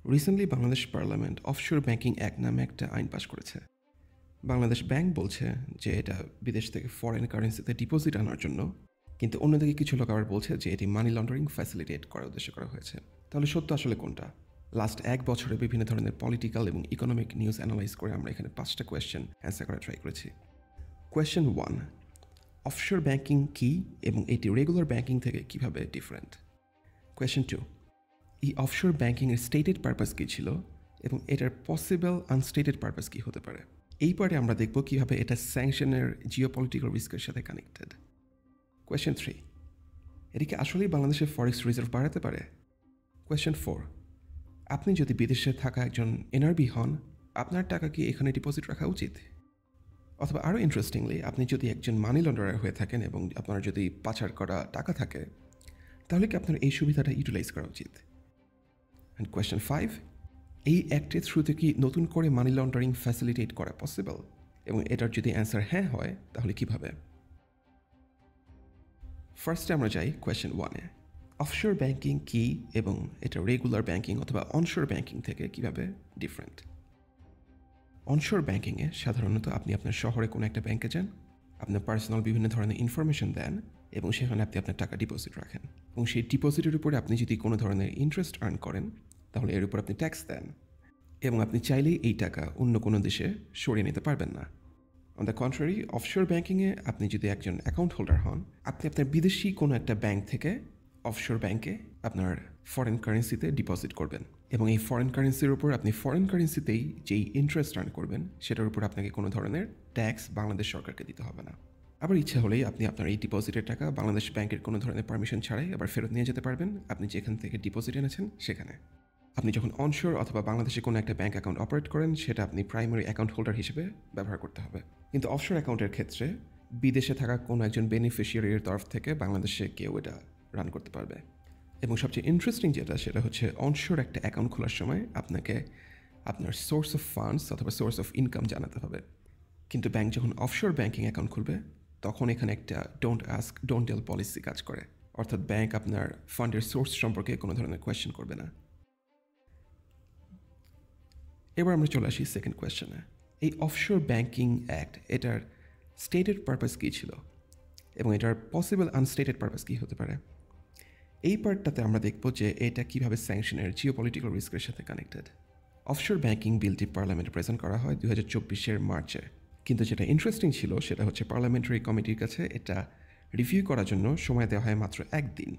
Recently Bangladesh parliament offshore banking act নামে একটা আইন পাশ করেছে। বাংলাদেশ ব্যাংক বলছে যে এটা বিদেশ থেকে ফরেন কারেন্সিতে ডিপোজিট আনার জন্য, কিন্তু অন্যদিকে কিছু লোক আবার বলছে যে এটি মানি লন্ডারিং ফ্যাসিলিটেট করার উদ্দেশ্যে করা হয়েছে। তাহলে সত্য আসলে কোনটা? লাস্ট এক বছরে বিভিন্ন ধরনের পলিটিক্যাল এবং ইকোনমিক নিউজ অ্যানালাইজ করে আমরা এখানে 5টা কোয়েশ্চেন অ্যান্সার করার ট্রাই করেছি। কোয়েশ্চেন 1, অফশোর ব্যাংকিং কি এবং এটি রেগুলার ব্যাংকিং থেকে কিভাবে ডিফারেন্ট? কোয়েশ্চেন 2, এই অফশোর ব্যাংকিংয়ের স্টেটেড পারপাস কী ছিল এবং এটার পসিবল আনস্টেটেড পারপাস কী হতে পারে? এই পার্টে আমরা দেখব কীভাবে এটা স্যাংশনের জিওপলিটিক্যাল রিস্কের সাথে কানেক্টেড। কোয়েশ্চেন 3, এটিকে আসলেই বাংলাদেশের ফরেক্স রিজার্ভ বাড়াতে পারে? কোয়েশ্চেন 4, আপনি যদি বিদেশে থাকা একজন এনআরবি হন, আপনার টাকা কি এখানে ডিপোজিট রাখা উচিত? অথবা আরও ইন্টারেস্টিংলি, আপনি যদি একজন মানি লন্ডারার হয়ে থাকেন এবং আপনার যদি পাচার করা টাকা থাকে, তাহলে কি আপনার এই সুবিধাটা ইউটিলাইজ করা উচিত? অ্যান্ড কোয়েশ্চেন 5, এই অ্যাক্টের থ্রুতে কি নতুন করে মানি লন্ডারিং ফ্যাসিলিটেট করা পসিবল? এবং এটার যদি অ্যান্সার হ্যাঁ হয়, তাহলে কিভাবে? ফার্স্টে আমরা যাই কোয়েশ্চেন 1-এ। অফশোর ব্যাংকিং কি এবং এটা রেগুলার ব্যাংকিং অথবা অনশোর ব্যাংকিং থেকে কিভাবে ডিফারেন্ট? অনশোর ব্যাংকিংয়ে সাধারণত আপনি আপনার শহরে কোনো একটা ব্যাংকে যান, আপনার পার্সোনাল বিভিন্ন ধরনের ইনফরমেশন দেন এবং সেখানে আপনি আপনার টাকা ডিপোজিট রাখেন, এবং সেই ডিপোজিটের উপরে আপনি যদি কোনো ধরনের ইন্টারেস্ট আর্ন করেন, তাহলে এর উপর আপনি ট্যাক্স দেন এবং আপনি চাইলেই এই টাকা অন্য কোনো দেশে সরিয়ে নিতে পারবেন না। অন দ্য কন্ট্রারি, অফশোর ব্যাংকিংয়ে আপনি যদি একজন অ্যাকাউন্ট হোল্ডার হন, আপনি আপনার বিদেশি কোনো একটা ব্যাংক থেকে অফশোর ব্যাংকে আপনার ফরেন কারেন্সিতে ডিপোজিট করবেন এবং এই ফরেন কারেন্সির উপর আপনি ফরেন কারেন্সিতেই যেই ইন্টারেস্ট আর্ন করবেন সেটার উপর আপনাকে কোনো ধরনের ট্যাক্স বাংলাদেশ সরকারকে দিতে হবে না। আবার ইচ্ছা হলেই আপনি আপনার এই ডিপোজিটের টাকা বাংলাদেশ ব্যাংকের কোনো ধরনের পারমিশন ছাড়াই আবার ফেরত নিয়ে যেতে পারবেন আপনি যেখান থেকে ডিপোজিট এনেছেন সেখানে। আপনি যখন অনশোর অথবা বাংলাদেশে কোনো একটা ব্যাংক অ্যাকাউন্ট অপারেট করেন, সেটা আপনি প্রাইমারি অ্যাকাউন্ট হোল্ডার হিসেবে ব্যবহার করতে হবে। কিন্তু অফশোর অ্যাকাউন্টের ক্ষেত্রে বিদেশে থাকা কোনো একজন বেনিফিশিয়ারির তরফ থেকে বাংলাদেশে কেউ এটা রান করতে পারবে। এবং সবচেয়ে ইন্টারেস্টিং যেটা, সেটা হচ্ছে অনশোর একটা অ্যাকাউন্ট খোলার সময় আপনাকে আপনার সোর্স অফ ফান্ডস অথবা সোর্স অফ ইনকাম জানাতে হবে। কিন্তু ব্যাংক যখন অফশোর ব্যাংকিং অ্যাকাউন্ট খুলবে, তখন এখানে একটা don't ask don't tell policy কাজ করে। অর্থাৎ ব্যাংক আপনার ফান্ডের সোর্স সম্পর্কে কোনো ধরনের কোয়েশ্চেন করবে না। এবার আমরা চলে আসি সেকেন্ড কোয়েশ্চেনে। এই অফশোর ব্যাংকিং অ্যাক্ট, এটার স্টেটেড পারপাস কী ছিল এবং এটার পসিবল আনস্টেটেড পারপাস কী হতে পারে? এই পার্টটাতে আমরা দেখব যে এটা কীভাবে স্যাংশনের জিওপলিটিক্যাল রিস্কের সাথে কানেক্টেড। অফশোর ব্যাংকিং বিলটি পার্লামেন্টে প্রেজেন্ট করা হয় 2024-এর মার্চে, কিন্তু যেটা ইন্টারেস্টিং ছিল সেটা হচ্ছে পার্লামেন্টারি কমিটির কাছে এটা রিভিউ করার জন্য সময় দেওয়া হয় মাত্র একদিন।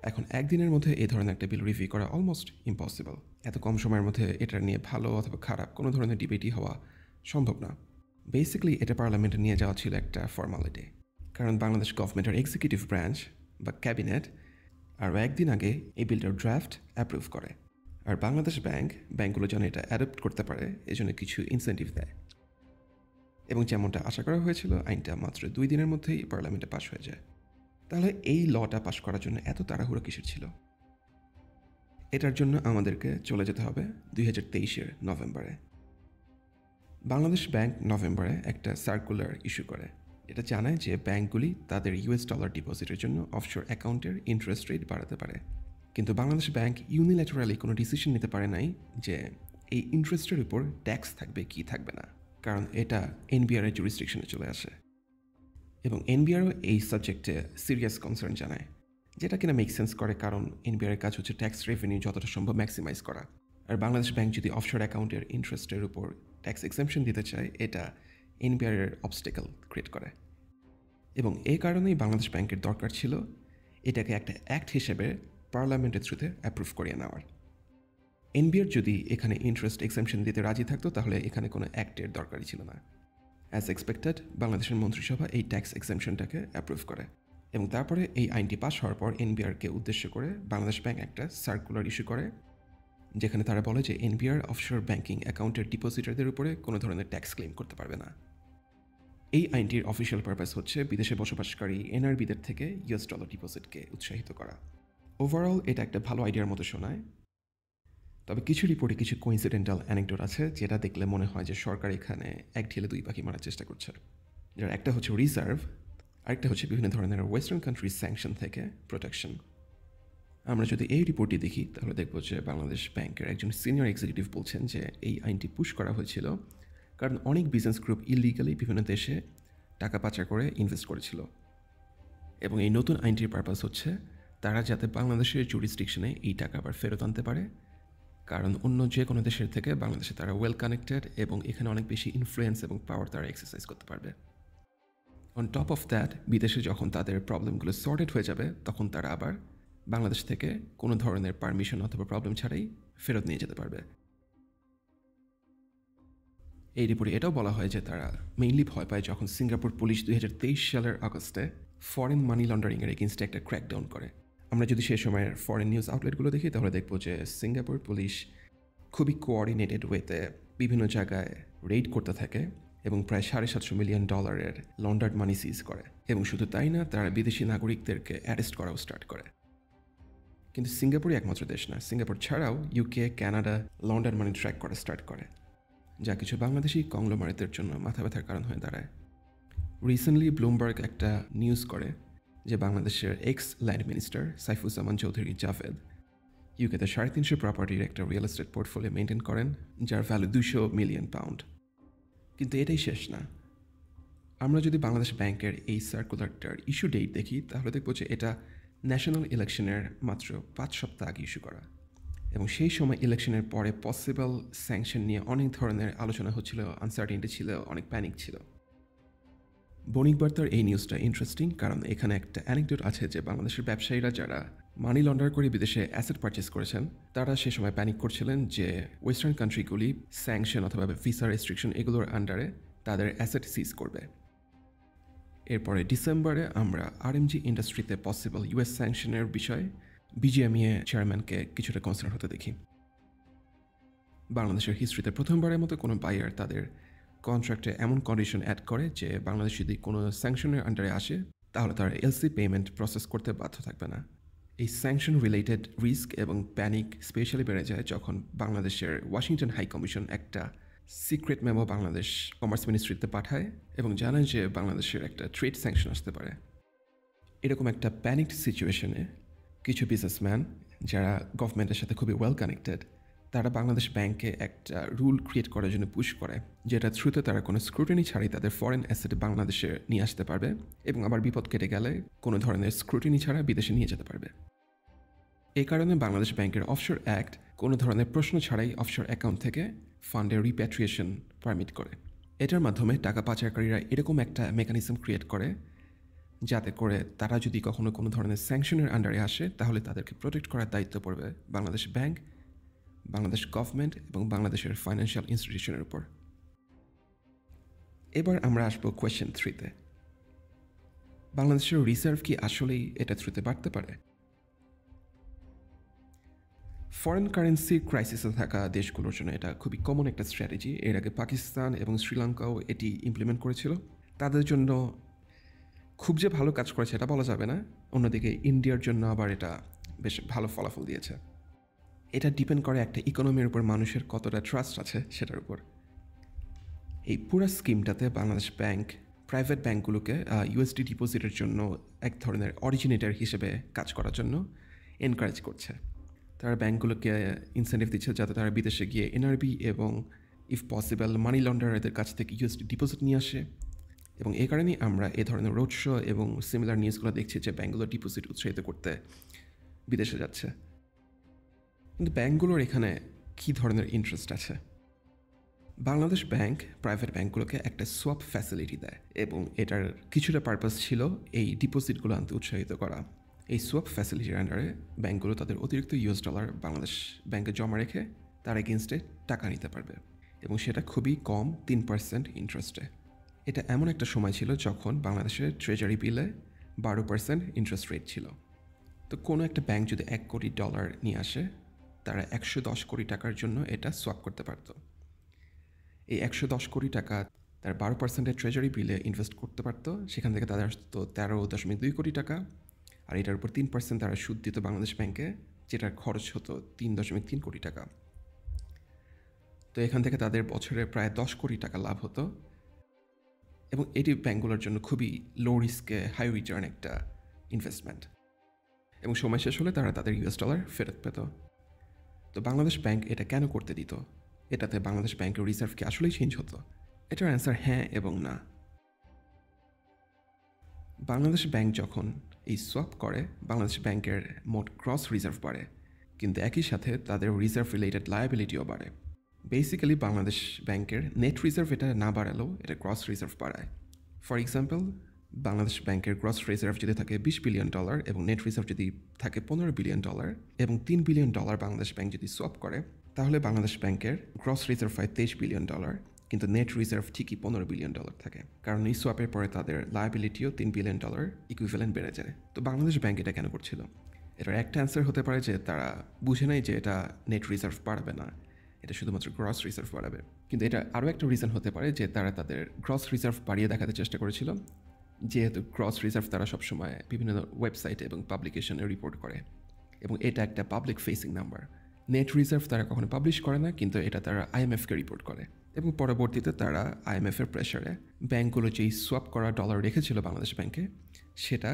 এখন একদিনের মধ্যে এই ধরনের একটা বিল রিভিউ করা অলমোস্ট ইম্পসিবল। এত কম সময়ের মধ্যে এটা নিয়ে ভালো অথবা খারাপ কোনো ধরনের ডিবেটই হওয়া সম্ভব না। বেসিক্যালি এটা পার্লামেন্টে নিয়ে যাওয়া ছিল একটা ফর্মালিটি, কারণ বাংলাদেশ গভর্নমেন্টের এক্সিকিউটিভ ব্রাঞ্চ বা ক্যাবিনেট আরও একদিন আগে এই বিলটার ড্রাফট অ্যাপ্রুভ করে, আর বাংলাদেশ ব্যাংকগুলো যেন এটা অ্যাডপ্ট করতে পারে এজন্য কিছু ইনসেন্টিভ দেয়। এবং যেমনটা আশা করা হয়েছিল, আইনটা মাত্র 2 দিনের মধ্যেই পার্লামেন্টে পাশ হয়ে যায়। তাহলে এই লটা পাশ করার জন্য এত তাড়াহুড়ো কিসের ছিল? এটার জন্য আমাদেরকে চলে যেতে হবে 2023-এর নভেম্বরে। বাংলাদেশ ব্যাংক নভেম্বরে একটা সার্কুলার ইস্যু করে। এটা জানায় যে ব্যাংকগুলি তাদের ইউএস ডলার ডিপোজিটের জন্য অফশোর অ্যাকাউন্টের ইন্টারেস্ট রেট বাড়াতে পারে। কিন্তু বাংলাদেশ ব্যাংক ইউনিল্যাটারালি কোনো ডিসিশন নিতে পারে নাই যে এই ইন্টারেস্টের উপর ট্যাক্স থাকবে কি থাকবে না, কারণ এটা এনবিআর-এর জুরিসডিকশনে চলে আসে এবং এনবিআরও এই সাবজেক্টে সিরিয়াস কনসার্ন জানায়, যেটা কিনা মেক সেন্স করে, কারণ এনবিআরের কাজ হচ্ছে ট্যাক্স রেভিনিউ যতটা সম্ভব ম্যাক্সিমাইজ করা। আর বাংলাদেশ ব্যাংক যদি অফশোর অ্যাকাউন্টের ইন্টারেস্টের উপর ট্যাক্স এক্সেমশন দিতে চায়, এটা এনবিআরের অবস্টেকল ক্রিয়েট করে। এবং এই কারণেই বাংলাদেশ ব্যাংকের দরকার ছিল এটাকে একটা অ্যাক্ট হিসেবে পার্লামেন্টের থ্রুতে অ্যাপ্রুভ করিয়ে নেওয়ার। এনবিআর যদি এখানে ইন্টারেস্ট এক্সেমশন দিতে রাজি থাকতো, তাহলে এখানে কোনো অ্যাক্টের দরকারই ছিল না। অ্যাজ এক্সপেক্টেড, বাংলাদেশের মন্ত্রিসভা এই ট্যাক্স এক্সেমশনটাকে অ্যাপ্রুভ করে এবং তারপরে এই আইনটি পাস হওয়ার পর এনবিআরকে উদ্দেশ্য করে বাংলাদেশ ব্যাংক একটা সার্কুলার ইস্যু করে, যেখানে তারা বলে যে এনবিআর অফশোর ব্যাংকিং অ্যাকাউন্টের ডিপোজিটারদের উপরে কোনো ধরনের ট্যাক্স ক্লেম করতে পারবে না। এই আইনটির অফিসিয়াল পারপাস হচ্ছে বিদেশে বসবাসকারী এনআরবিদের থেকে ইউএস ডলার ডিপোজিটকে উৎসাহিত করা। ওভারঅল এটা একটা ভালো আইডিয়ার মতো শোনায়, তবে কিছু রিপোর্টে কিছু কোইন্সিডেন্টাল অ্যানেকডোট আছে যেটা দেখলে মনে হয় যে সরকার এখানে এক ঢিলে 2 পাখি মারার চেষ্টা করছে। যার একটা হচ্ছে রিজার্ভ, আরেকটা হচ্ছে বিভিন্ন ধরনের ওয়েস্টার্ন কান্ট্রিজ স্যাংশন থেকে প্রোটেকশন। আমরা যদি এই রিপোর্টটি দেখি তাহলে দেখব যে বাংলাদেশ ব্যাংকের একজন সিনিয়র এক্সিকিউটিভ বলছেন যে এই আইনটি পুশ করা হয়েছিল কারণ অনেক বিজনেস গ্রুপ ইলিগালি বিভিন্ন দেশে টাকা পাচার করে ইনভেস্ট করেছিল এবং এই নতুন আইনটির পারপাস হচ্ছে তারা যাতে বাংলাদেশের জুরিসডিকশনে এই টাকা আবার ফেরত আনতে পারে, কারণ অন্য যে কোনো দেশের থেকে বাংলাদেশে তারা ওয়েল কানেক্টেড এবং এখানে অনেক বেশি ইনফ্লুয়েন্স এবং পাওয়ার তারা এক্সারসাইজ করতে পারবে। অন টপ অফ দ্যাট, বিদেশে যখন তাদের প্রবলেমগুলো সর্টেড হয়ে যাবে তখন তারা আবার বাংলাদেশ থেকে কোনো ধরনের পারমিশন অথবা প্রবলেম ছাড়াই ফেরত নিয়ে যেতে পারবে। এই রিপোর্টে এটাও বলা হয় যে তারা মেইনলি ভয় পায় যখন সিঙ্গাপুর পুলিশ 2023 সালের আগস্টে ফরেন মানি লন্ডারিংয়ের এগেনস্টে একটা ক্র্যাকডাউন করে। আমরা যদি সেই সময়ের ফরেন নিউজ আউটলেটগুলো দেখি তাহলে দেখব যে সিঙ্গাপুর পুলিশ খুবই কোঅর্ডিনেটেড ওয়েতে বিভিন্ন জায়গায় রেইড করতে থাকে এবং প্রায় $750 মিলিয়ন লন্ডার্ড মানি সিজ করে, এবং শুধু তাই না, তারা বিদেশি নাগরিকদেরকে অ্যারেস্ট করাও স্টার্ট করে। কিন্তু সিঙ্গাপুরই একমাত্র দেশ না, সিঙ্গাপুর ছাড়াও ইউকে, কানাডা লন্ডার্ড মানি ট্র্যাক করা স্টার্ট করে, যা কিছু বাংলাদেশি কংগ্লোমারেটদের জন্য মাথা ব্যথার কারণ হয়ে দাঁড়ায়। রিসেন্টলি ব্লুমবার্গ একটা নিউজ করে যে বাংলাদেশের x land minister Saifuzzaman Chowdhury Javed ইউকেতে 350 প্রপার্টির একটা রিয়েল এস্টেট পোর্টফোলিও মেনটেন করেন, যার ভ্যালু £200 মিলিয়ন। কিন্তু এটাই শেষ না। আমরা যদি বাংলাদেশ ব্যাংকের এই সার্কুলারটার ইস্যু ডেট দেখি তাহলে দেখব যে এটা ন্যাশনাল ইলেকশনের মাত্র 5 সপ্তাহ আগে ইস্যু করা, এবং সেই সময় ইলেকশনের পরে পসিবল স্যাংশন নিয়ে অনেক ধরনের আলোচনা হচ্ছিল, আনসার্টেনিটি ছিল, অনেক প্যানিক ছিল। বণিক বার্তার এই নিউজটা ইন্টারেস্টিং কারণ এখানে একটা অ্যানেকডোট আছে যে বাংলাদেশের ব্যবসায়ীরা যারা মানি লন্ডার করে বিদেশে অ্যাসেট পারচেস করেছেন তারা সে সময় প্যানিক করছিলেন যে ওয়েস্টার্ন কান্ট্রিগুলি স্যাংশন অথবা ভিসা রেস্ট্রিকশন এগুলোর আন্ডারে তাদের অ্যাসেট সিজ করবে। এরপরে ডিসেম্বরে আমরা আরএমজি ইন্ডাস্ট্রিতে পসিবল ইউএস স্যাংশনের বিষয়ে বিজিএমইএ চেয়ারম্যানকে কিছুটা কনসার্ন হতে দেখি। বাংলাদেশের হিস্ট্রিতে প্রথমবারের মতো কোনো বায়ার তাদের কন্ট্রাক্টে এমন কন্ডিশন অ্যাড করে যে বাংলাদেশ যদি কোনো স্যাংশনের আন্ডারে আসে তাহলে তারা এলসি পেমেন্ট প্রসেস করতে বাধ্য থাকবে না। এই স্যাংশন রিলেটেড রিস্ক এবং প্যানিক স্পেশালি বেড়ে যায় যখন বাংলাদেশের ওয়াশিংটন হাই কমিশন একটা সিক্রেট মেমো বাংলাদেশ কমার্স মিনিস্ট্রিতে পাঠায় এবং জানায় যে বাংলাদেশের একটা ট্রেড স্যাংশন আসতে পারে। এরকম একটা প্যানিকড সিচুয়েশনে কিছু বিজনেসম্যান যারা গভর্নমেন্টের সাথে খুবই ওয়েল কানেক্টেড তারা বাংলাদেশ ব্যাংকে একটা রুল ক্রিয়েট করার জন্য পুশ করে, যেটা থ্রুতে তারা কোনো স্ক্রুটিনি ছাড়াই তাদের ফরেন অ্যাসেট বাংলাদেশে নিয়ে আসতে পারবে এবং আবার বিপদ কেটে গেলে কোনো ধরনের স্ক্রুটিনি ছাড়া বিদেশে নিয়ে যেতে পারবে। এই কারণে বাংলাদেশ ব্যাংকের অফশোর অ্যাক্ট কোনো ধরনের প্রশ্ন ছাড়াই অফশোর অ্যাকাউন্ট থেকে ফান্ডের রিপ্যাট্রিয়েশন পারমিট করে। এটার মাধ্যমে টাকা পাচারকারীরা এরকম একটা মেকানিজম ক্রিয়েট করে যাতে করে তারা যদি কখনো কোনো ধরনের স্যাংশনের আন্ডারে আসে তাহলে তাদেরকে প্রোটেক্ট করার দায়িত্ব পড়বে বাংলাদেশ ব্যাংক, বাংলাদেশ গভর্নমেন্ট এবং বাংলাদেশের ফাইন্যান্সিয়াল ইনস্টিটিউশনের উপর। এবার আমরা আসবো কোয়েশ্চেন 3-তে। বাংলাদেশের রিজার্ভ কি আসলেই এটা থ্রুতে বাড়তে পারে? ফরেন কারেন্সি ক্রাইসিসে থাকা দেশগুলোর জন্য এটা খুবই কমন একটা স্ট্র্যাটেজি। এর আগে পাকিস্তান এবং শ্রীলঙ্কাও এটি ইমপ্লিমেন্ট করেছিল। তাদের জন্য খুব যে ভালো কাজ করেছে এটা বলা যাবে না, অন্যদিকে ইন্ডিয়ার জন্য আবার এটা বেশ ভালো ফলাফল দিয়েছে। এটা ডিপেন্ড করে একটা ইকোনমির উপর মানুষের কতটা ট্রাস্ট আছে সেটার উপর। এই পুরো স্কিমটাতে বাংলাদেশ ব্যাংক প্রাইভেট ব্যাংকগুলোকে ইউএসডি ডিপোজিটের জন্য এক ধরনের অরিজিনেটর হিসেবে কাজ করার জন্য এনকারেজ করছে। তারা ব্যাংকগুলোকে ইনসেন্টিভ দিচ্ছে যাতে তারা বিদেশে গিয়ে এনআরবি এবং ইফ পসিবল মানি লন্ডারদের কাছ থেকে ইউএসডি ডিপোজিট নিয়ে আসে, এবং এই কারণেই আমরা এ ধরনের রোড শো এবং সিমিলার নিউজগুলো দেখছি যে ব্যাংকগুলো ডিপোজিট উৎসাহিত করতে বিদেশে যাচ্ছে। কিন্তু ব্যাংকগুলোর এখানে কী ধরনের ইন্টারেস্ট আছে? বাংলাদেশ ব্যাংক প্রাইভেট ব্যাংকগুলোকে একটা সোয়াপ ফ্যাসিলিটি দেয় এবং এটার কিছুটা পারপাস ছিল এই ডিপোজিটগুলো আনতে উৎসাহিত করা। এই সোয়াপ ফ্যাসিলিটির আন্ডারে ব্যাংকগুলো তাদের অতিরিক্ত ইউএস ডলার বাংলাদেশ ব্যাংকে জমা রেখে তার এগেনস্টে টাকা নিতে পারবে, এবং সেটা খুবই কম 3% ইন্টারেস্টে। এটা এমন একটা সময় ছিল যখন বাংলাদেশের ট্রেজারি বিলে 12% ইন্টারেস্ট রেট ছিল। তো কোনো একটা ব্যাংক যদি $1 কোটি নিয়ে আসে তারা 110 কোটি টাকার জন্য এটা সোয়াপ করতে পারত। এই 110 কোটি টাকা তার 12% ট্রেজারি বিলে ইনভেস্ট করতে পারতো, সেখান থেকে তাদের আসতো 13.2 কোটি টাকা, আর এটার উপর 3% তারা সুদ দিত বাংলাদেশ ব্যাংকে, যেটার খরচ হতো 3.3 কোটি টাকা। তো এখান থেকে তাদের বছরে প্রায় 10 কোটি টাকা লাভ হতো, এবং এটি ব্যাংকগুলোর জন্য খুবই লো রিস্কে হাই রিটার্ন একটা ইনভেস্টমেন্ট। এবং সময় শেষ হলে তারা তাদের ইউএস ডলার ফেরত পেত। তো বাংলাদেশ ব্যাংক এটা কেন করতে দিত? এটাতে বাংলাদেশ ব্যাংকের রিজার্ভ কি আসলেই চেঞ্জ হতো? এটার অ্যান্সার হ্যাঁ এবং না। বাংলাদেশ ব্যাংক যখন এই সোয়াপ করে, বাংলাদেশ ব্যাংকের মোট গ্রস রিজার্ভ বাড়ে, কিন্তু একই সাথে তাদের রিজার্ভ রিলেটেড লায়াবিলিটিও বাড়ে। বেসিক্যালি বাংলাদেশ ব্যাংকের নেট রিজার্ভ এটা না বাড়ালেও এটা গ্রস রিজার্ভ বাড়ায়। ফর এক্সাম্পল, বাংলাদেশ ব্যাংকের গ্রস রিজার্ভ যদি থাকে $20 বিলিয়ন এবং নেট রিজার্ভ যদি থাকে $15 বিলিয়ন এবং $3 বিলিয়ন বাংলাদেশ ব্যাংক যদি সোয়াপ করে, তাহলে বাংলাদেশ ব্যাংকের গ্রস রিজার্ভ হয় $23 বিলিয়ন, কিন্তু নেট রিজার্ভ ঠিকই $15 বিলিয়ন থাকে। কারণ এই সোয়াপের পরে তাদের লায়াবিলিটিও $3 বিলিয়ন ইকুইভ্যালেন্ট বেড়ে যায়। তো বাংলাদেশ ব্যাংক এটা কেন করছিল? এটার একটা অ্যান্সার হতে পারে যে তারা বুঝে নেয় যে এটা নেট রিজার্ভ বাড়াবে না, এটা শুধুমাত্র গ্রস রিজার্ভ বাড়াবে। কিন্তু এটা আরও একটা রিজন হতে পারে যে তারা তাদের গ্রস রিজার্ভ বাড়িয়ে দেখাতে চেষ্টা করেছিল, যেহেতু গ্রস রিজার্ভ তারা সবসময় বিভিন্ন ওয়েবসাইটে এবং পাবলিকেশনে রিপোর্ট করে, এবং এটা একটা public facing number. Net reserve তারা কখনো পাবলিশ করে না, কিন্তু এটা তারা আইএমএফকে রিপোর্ট করে, এবং পরবর্তীতে তারা আইএমএফের প্রেশারে ব্যাঙ্কগুলো যেই সোয়াপ করা ডলার রেখেছিল বাংলাদেশ ব্যাংকে, সেটা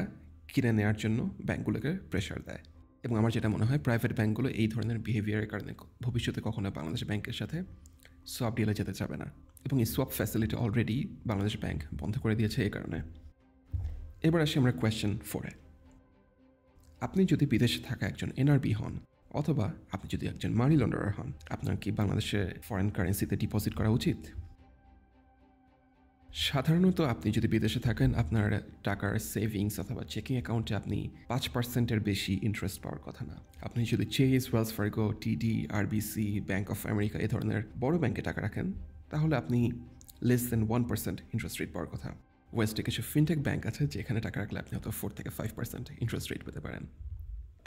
কিনে নেওয়ার জন্য ব্যাঙ্কগুলোকে প্রেশার দেয়। এবং আমার যেটা মনে হয় প্রাইভেট ব্যাঙ্কগুলো এই ধরনের বিহেভিয়ারের কারণে ভবিষ্যতে কখনো বাংলাদেশ ব্যাংকের সাথে সোয়াপ ডিলে যেতে চাবে না, এবং এই swap facility already Bangladesh bank বন্ধ করে দিয়েছে এই কারণে। এবার আসি আমরা কোয়েশ্চেন 4-এ। আপনি যদি বিদেশে থাকা একজন এনআরবি হন, অথবা আপনি যদি একজন মানি লন্ডারার হন, আপনার কি বাংলাদেশে ফরেন কারেন্সিতে ডিপোজিট করা উচিত? সাধারণত আপনি যদি বিদেশে থাকেন, আপনার টাকার সেভিংস অথবা চেকিং অ্যাকাউন্টে আপনি 5%-এর বেশি ইন্টারেস্ট পাওয়ার কথা না। আপনি যদি চেজ, ওয়েলস ফার্গো, টিডি, আরবিসি, ব্যাঙ্ক অফ আমেরিকা এই ধরনের বড় ব্যাংকে টাকা রাখেন, তাহলে আপনি লেস দেন 1% ইন্টারেস্ট রেট পাওয়ার কথা। ওয়েস্টে কিছু ফিনটেক ব্যাংক আছে যেখানে টাকা রাখলে আপনি হয়তো 4-5% ইন্টারেস্ট রেট পেতে পারেন।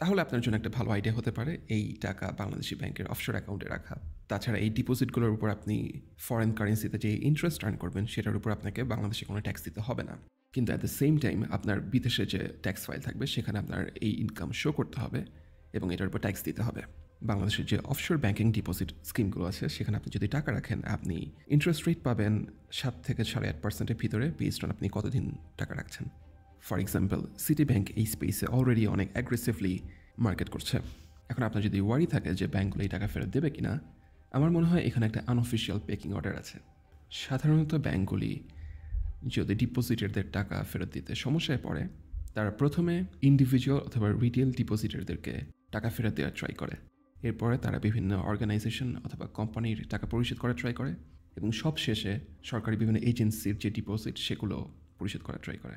তাহলে আপনার জন্য একটা ভালো আইডিয়া হতে পারে এই টাকা বাংলাদেশি ব্যাংকের অফশোর অ্যাকাউন্টে রাখা। তাছাড়া এই ডিপোজিটগুলোর উপর আপনি ফরেন কারেন্সিতে যে ইন্টারেস্ট আর্ন করবেন, সেটার উপর আপনাকে বাংলাদেশে কোনো ট্যাক্স দিতে হবে না। কিন্তু অ্যাট দ্য সেম টাইম আপনার বিদেশে যে ট্যাক্স ফাইল থাকবে সেখানে আপনার এই ইনকাম শো করতে হবে এবং এটার উপর ট্যাক্স দিতে হবে। বাংলাদেশের যে অফশোর ব্যাংকিং ডিপোজিট স্কিমগুলো আছে সেখানে আপনি যদি টাকা রাখেন, আপনি ইন্টারেস্ট রেট পাবেন 7-8.5%-এর ভিতরে, বেসড অন আপনি কতদিন টাকা রাখছেন। ফর এক্সাম্পল, সিটি ব্যাংক এই স্পেসে অলরেডি অনেক অ্যাগ্রেসিভলি মার্কেট করছে। এখন আপনার যদি ওয়ারি থাকে যে ব্যাংকগুলো এই টাকা ফেরত দেবে কিনা, আমার মনে হয় এখানে একটা আনঅফিসিয়াল পেকিং অর্ডার আছে। সাধারণত ব্যাংকগুলি যদি ডিপোজিটারদের টাকা ফেরত দিতে সমস্যায় পড়ে, তারা প্রথমে ইন্ডিভিজুয়াল অথবা রিটেল ডিপোজিটারদেরকে টাকা ফেরত দেওয়ার ট্রাই করে। এরপরে তারা বিভিন্ন অর্গানাইজেশন অথবা কোম্পানির টাকা পরিশোধ করার ট্রাই করে, এবং সব শেষে সরকারি বিভিন্ন এজেন্সির যে ডিপোজিট সেগুলো পরিশোধ করার ট্রাই করে।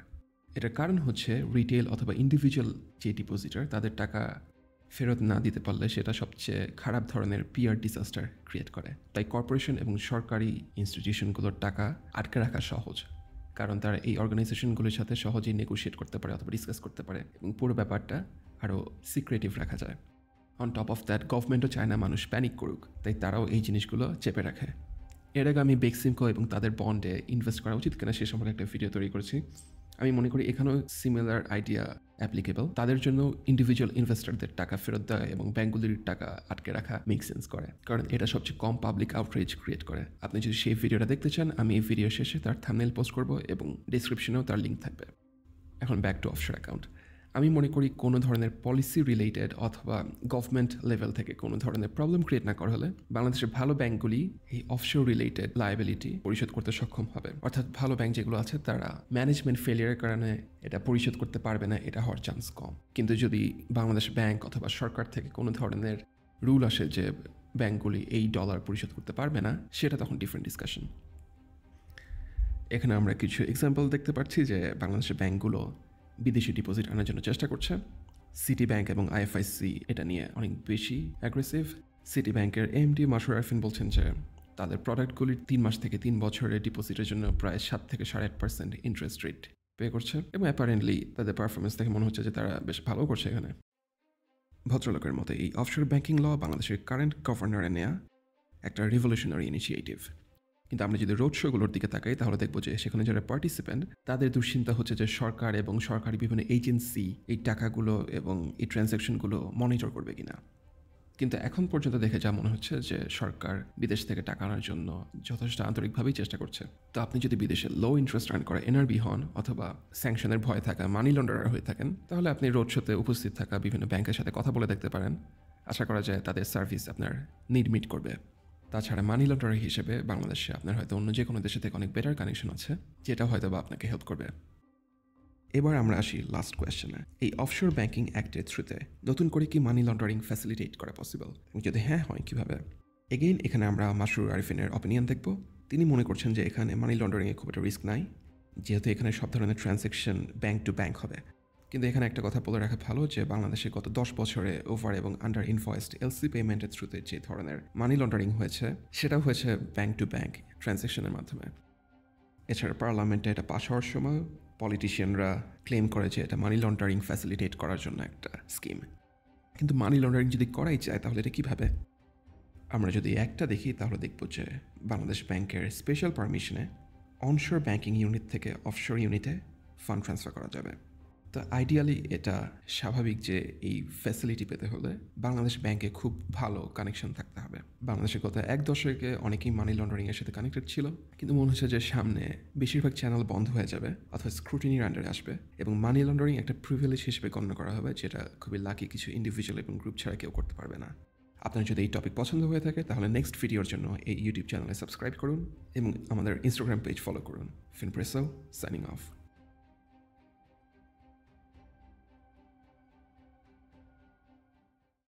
এটার কারণ হচ্ছে রিটেল অথবা ইন্ডিভিজুয়াল যে ডিপোজিটার তাদের টাকা ফেরত না দিতে পারলে সেটা সবচেয়ে খারাপ ধরনের পিআর ডিজাস্টার ক্রিয়েট করে। তাই কর্পোরেশন এবং সরকারি ইনস্টিটিউশনগুলোর টাকা আটকে রাখা সহজ, কারণ তারা এই অর্গানাইজেশনগুলোর সাথে সহজেই নেগোশিয়েট করতে পারে অথবা ডিসকাস করতে পারে, এবং পুরো ব্যাপারটা আরও সিক্রেটিভ রাখা যায়। অন টপ অফ দ্যাট, গভর্নমেন্টও চায় না মানুষ প্যানিক করুক, তাই তারাও এই জিনিসগুলো চেপে রাখে। এর আগে আমি বেক্সিমকো এবং তাদের বন্ডে ইনভেস্ট করা উচিত কিনা সে সম্পর্কে একটা ভিডিও তৈরি করেছি। আমি মনে করি এখানেও সিমিলার আইডিয়া অ্যাপ্লিকেবল। তাদের জন্য ইন্ডিভিজুয়াল ইনভেস্টরদের টাকা ফেরত দেওয়া এবং ব্যাঙ্কগুলির টাকা আটকে রাখা মেক সেন্স করে, কারণ এটা সবচেয়ে কম পাবলিক আউটরিচ ক্রিয়েট করে। আপনি যদি সেই ভিডিওটা দেখতে চান, আমি এই ভিডিও শেষে তার থাম্বনেল পোস্ট করব এবং ডিসক্রিপশনেও তার লিঙ্ক থাকবে। এখন ব্যাক টু অফশোর অ্যাকাউন্ট। আমি মনে করি কোনো ধরনের পলিসি রিলেটেড অথবা গভর্নমেন্ট লেভেল থেকে কোনো ধরনের প্রবলেম ক্রিয়েট না করা হলে বাংলাদেশের ভালো ব্যাঙ্কগুলি এই অফশোর রিলেটেড লায়াবিলিটি পরিশোধ করতে সক্ষম হবে। অর্থাৎ ভালো ব্যাঙ্ক যেগুলো আছে তারা ম্যানেজমেন্ট ফেলিয়ারের কারণে এটা পরিশোধ করতে পারবে না, এটা হওয়ার চান্স কম। কিন্তু যদি বাংলাদেশ ব্যাংক অথবা সরকার থেকে কোনো ধরনের রুল আসে যে ব্যাঙ্কগুলি এই ডলার পরিশোধ করতে পারবে না, সেটা তখন ডিফারেন্ট ডিসকাশন। এখানে আমরা কিছু এক্সাম্পল দেখতে পাচ্ছি যে বাংলাদেশের ব্যাঙ্কগুলো বিদেশি ডিপোজিট আনার জন্য চেষ্টা করছে। সিটি ব্যাংক এবং আইএফআইসি এটা নিয়ে অনেক বেশি অ্যাগ্রেসিভ। সিটি ব্যাংকের এমডি মাসুর আরফিন বলছেন যে তাদের প্রোডাক্টগুলির 3 মাস থেকে 3 বছরের ডিপোজিটের জন্য প্রায় 7-8% ইন্টারেস্ট রেট পে করছে, এবং অ্যাপারেন্টলি তাদের পারফরমেন্স দেখে মনে হচ্ছে যে তারা বেশ ভালো করছে। এখানে ভদ্রলোকের মতে এই অফশোর ব্যাংকিং ল বাংলাদেশের কারেন্ট গভর্নরে নেয়া একটা রিভলিউশনারি ইনিশিয়েটিভ। কিন্তু আমরা যদি রোড শোগুলোর দিকে তাকাই তাহলে দেখবো যে সেখানে যারা পার্টিসিপেন্ট তাদের দুশ্চিন্তা হচ্ছে যে সরকার এবং সরকারি বিভিন্ন এজেন্সি এই টাকাগুলো এবং এই ট্রানজ্যাকশনগুলো মনিটর করবে কিনা। কিন্তু এখন পর্যন্ত দেখে যা মনে হচ্ছে যে সরকার বিদেশ থেকে টাকা আনার জন্য যথেষ্ট আন্তরিকভাবেই চেষ্টা করছে। তো আপনি যদি বিদেশে লো ইন্টারেস্ট আর্ন করা এনআরবি হন অথবা স্যাংশনের ভয় থাকা মানি লন্ডারার হয়ে থাকেন, তাহলে আপনি রোড শোতে উপস্থিত থাকা বিভিন্ন ব্যাংকের সাথে কথা বলে দেখতে পারেন। আশা করা যায় তাদের সার্ভিস আপনার নিড মিট করবে। তাছাড়া মানি লন্ডার হিসেবে বাংলাদেশে আপনার হয়তো অন্য যে কোনো দেশের থেকে অনেক বেটার কানেকশন আছে, যেটা হয়তো বা আপনাকে হেল্প করবে। এবার আমরা আসি লাস্ট কোয়েশ্চেনে। এই অফশোর ব্যাংকিং অ্যাক্টের থ্রুতে নতুন করে কি মানি লন্ডারিং ফ্যাসিলিটেট করা পসিবল, যদি হ্যাঁ হয় কীভাবে? এগেইন এখানে আমরা মাসরুর আরিফিনের অপিনিয়ন দেখব। তিনি মনে করছেন যে এখানে মানি লন্ডারিংয়ে খুব একটা রিস্ক নাই, যেহেতু এখানে সব ধরনের ট্রানজ্যাকশন ব্যাংক টু ব্যাংক হবে। কিন্তু এখানে একটা কথা বলে রাখা ভালো যে বাংলাদেশে গত 10 বছরে ওভার এবং আন্ডার ইনভয়েসড এলসি পেমেন্টের থ্রুতে যে ধরনের মানি লন্ডারিং হয়েছে, সেটাও হয়েছে ব্যাংক টু ব্যাংক ট্রানজ্যাকশনের মাধ্যমে। এছাড়া পার্লামেন্টে এটা পাস হওয়ার সময় পলিটিশিয়ানরা ক্লেম করে যে এটা মানি লন্ডারিং ফ্যাসিলিটেট করার জন্য একটা স্কিম। কিন্তু মানি লন্ডারিং যদি করাই যায় তাহলে এটা কীভাবে? আমরা যদি একটা দেখি তাহলে দেখব যে বাংলাদেশ ব্যাংকের স্পেশাল পারমিশনে অনশোর ব্যাংকিং ইউনিট থেকে অফশোর ইউনিটে ফান্ড ট্রান্সফার করা যাবে। তো আইডিয়ালি এটা স্বাভাবিক যে এই ফ্যাসিলিটি পেতে হলে বাংলাদেশ ব্যাংকে খুব ভালো কানেকশন থাকতে হবে। বাংলাদেশে গত 1 দশকে অনেকেই মানি লন্ডারিংয়ের সাথে কানেক্টেড ছিল, কিন্তু মনে হচ্ছে যে সামনে বেশিরভাগ চ্যানেল বন্ধ হয়ে যাবে অথবা স্ক্রুটিনির আন্ডারে আসবে এবং মানি লন্ডারিং একটা প্রিভিলেজ হিসেবে গণ্য করা হবে, যেটা খুবই লাকি কিছু ইন্ডিভিজুয়াল এবং গ্রুপ ছাড়া কেউ করতে পারবে না। আপনার যদি এই টপিক পছন্দ হয়ে থাকে তাহলে নেক্সট ভিডিওর জন্য এই ইউটিউব চ্যানেলে সাবস্ক্রাইব করুন এবং আমাদের ইনস্টাগ্রাম পেজ ফলো করুন। ফিনপ্রেসো সাইনিং অফ।